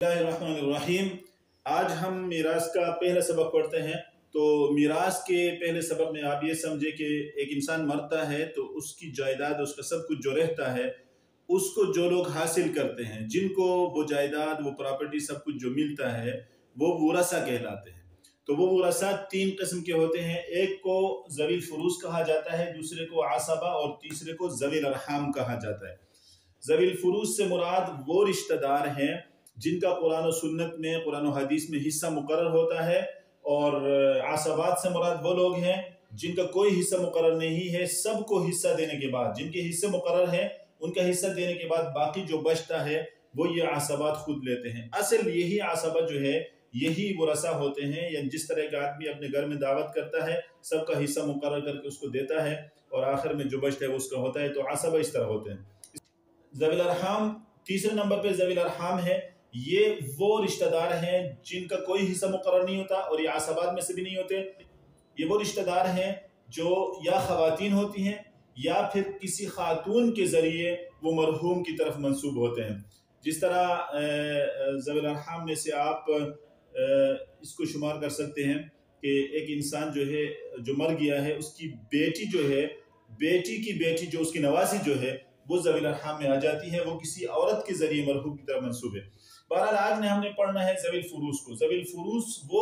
बिस्मिल्लाहिर्रहमानिर्रहीम। आज हम मीरास का पहला सबक पढ़ते हैं। तो मीरास के पहले सबक में आप ये समझे कि एक इंसान मरता है तो उसकी जायदाद, उसका सब कुछ जो रहता है, उसको जो लोग हासिल करते हैं, जिनको वो जायदाद, वो प्रॉपर्टी, सब कुछ जो मिलता है, वो वरसा कहलाते हैं। तो वो वरसा तीन किस्म के होते हैं। एक को ज़वील फुरूस कहा जाता है, दूसरे को आसबा और तीसरे को ज़वील अरहाम कहा जाता है। ज़वील फुरूस से मुराद वो रिश्तेदार हैं जिनका कुरान और सुन्नत में, कुरान और हदीस में हिस्सा मुकर्रर होता है, और आसबात से मुराद वो लोग हैं जिनका कोई हिस्सा मुकर्रर नहीं है। सबको हिस्सा देने के बाद, जिनके हिस्से मुकर्रर हैं, उनका हिस्सा देने के बाद बाकी जो बचता है वो ये आसबात खुद लेते हैं। असल यही आसबा जो है, यही वरसा होते हैं। या जिस तरह का आदमी अपने घर में दावत करता है, सबका हिस्सा मुकर्रर करके उसको देता है और आखिर में जो बचता है वो उसका होता है। तो आसबा इस तरह होते हैं। ज़वील अरहाम तीसरे नंबर पे ज़वील अरहाम है। ये वो रिश्तेदार हैं जिनका कोई हिस्सा मुकर्रर नहीं होता और ये आसबात में से भी नहीं होते। ये वो रिश्तेदार हैं जो या खवातीन होती हैं या फिर किसी खातून के ज़रिए वो मरहूम की तरफ मंसूब होते हैं। जिस तरह ज़वील अरहाम में से आप इसको शुमार कर सकते हैं कि एक इंसान जो है, जो मर गया है, उसकी बेटी जो है, बेटी की बेटी जो उसकी नवासी जो है, वो ज़वील अरहाम में आ जाती है। वो किसी औरत के जरिए मरहूम की तरफ मंसूब है। बहरहाल आज ने हमने पढ़ना है ज़वील फुरूस को। ज़वील फुरूस वो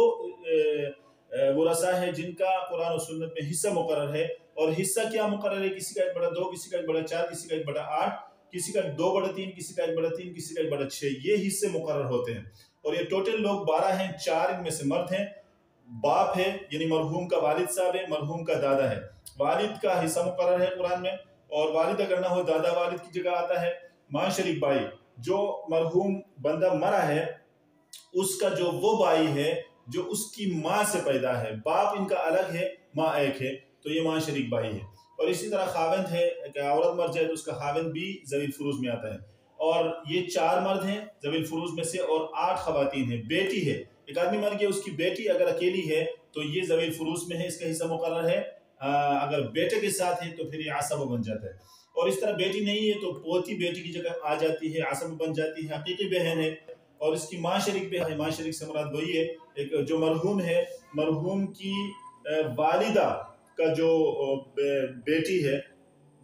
वरसा है जिनका कुरान और सुन्नत में हिस्सा मुकर्रर है। और हिस्सा क्या मुकर्रर है? किसी का 1/2, किसी का 1/4, किसी का 1/8, किसी का 2/3, किसी का 1/3, किसी का 1/6, ये हिस्से मुकर्रर होते हैं। और ये टोटल लोग 12 हैं। 4 इनमें से मर्द हैं। बाप है यानी मरहूम का वालिद साहब है, मरहूम का दादा है। वालिद का हिस्सा मुकर्रर है कुरान में, और वालिद अगर ना हो, दादा वालिद की जगह आता है। मां शरीक भाई, जो मरहूम बंदा मरा है, उसका जो वो भाई है जो उसकी माँ से पैदा है। बाप इनका अलग है, माँ एक है, तो ये मां शरीक भाई है। और इसी तरह खाविंद है कि औरत मर जाए तो उसका खाविंद भी ज़वील फुरूस में आता है। और ये 4 मर्द हैं ज़वील फुरूस में से और 8 खवातीन हैं। बेटी है, एक आदमी मर गया, उसकी बेटी अगर अकेली है तो ये ज़वील फुरूस में है, इसका हिस्सा मुकर्रर है। अगर बेटे के साथ है तो फिर ये आसबा बन जाता है। और इस तरह बेटी नहीं है तो पोती बेटी की जगह आ जाती है, आसबा बन जाती है। हकीकी बहन है और इसकी माँ शरीक भी है। माँ शरीक से मुराद वही है, एक जो मरहूम है, मरहूम की वालिदा का जो बेटी है,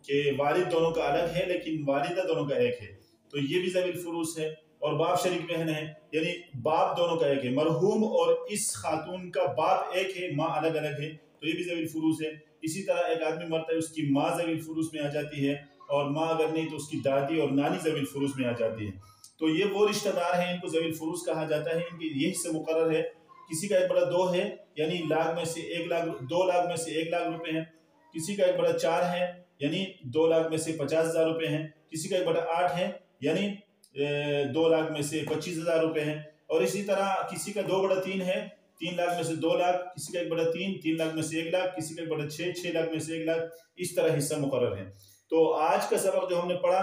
कि वालिद दोनों का अलग है लेकिन वालिदा दोनों का एक है, तो ये भी ज़वील फुरूस है। और बाप शरीक बहन है, यानी बाप दोनों का एक है। मरहूम और इस खातून का बाप एक है, माँ अलग अलग है, तो ये भी ज़वील फुरूस है। इसी तरह एक आदमी मरता है, उसकी माँ ज़वील फुरूस में आ जाती है, और माँ अगर नहीं तो उसकी दादी और नानी ज़वील फुरूस में आ जाती है। तो ये वो रिश्तेदार हैं, इनको ज़वील फुरूस कहा जाता है। इनके ये हिस्से मुकर्रर है। किसी का 1/2 है, यानी लाख में से 1 लाख, 2 लाख में से 1 लाख रुपए हैं। किसी का 1/4 है, यानी 2 लाख में से 50,000 रुपए हैं। किसी का 1/8 है, यानी 2 लाख में से 25,000 रुपए हैं। और इसी तरह किसी का 2/3 है, 3 लाख में से 2 लाख, किसी का 1/3, 3 लाख में से 1 लाख, किसी का 1/6, 6 लाख में से 1 लाख, इस तरह हिस्सा मुकर्रर है। तो आज का सबक जो हमने पढ़ा,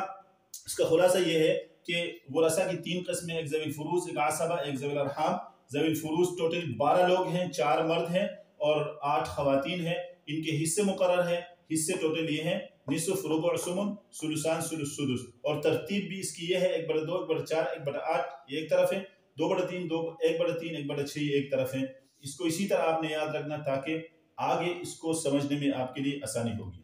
इसका खुलासा ये है कि वरसा की 3 किस्में, एक ज़वील फुरूस, एक आसबा, एक ज़वील अरहाम। ज़वील फुरूस टोटल 12 लोग हैं, 4 मर्द हैं और 8 खवातीन हैं। इनके हिस्से मुकर्रर हैं। हिस्से टोटल ये हैं: निस्फ, रुबु, सुमुन, सुलुसान, सुलुस, सुदुस। और तरतीब भी इसकी ये है: 1/2, 1/4, 1/8 ये एक तरफ है, 2/3, 1/3, 1/6 ये एक तरफ है। इसको इसी तरह आपने याद रखना ताकि आगे इसको समझने में आपके लिए आसानी होगी।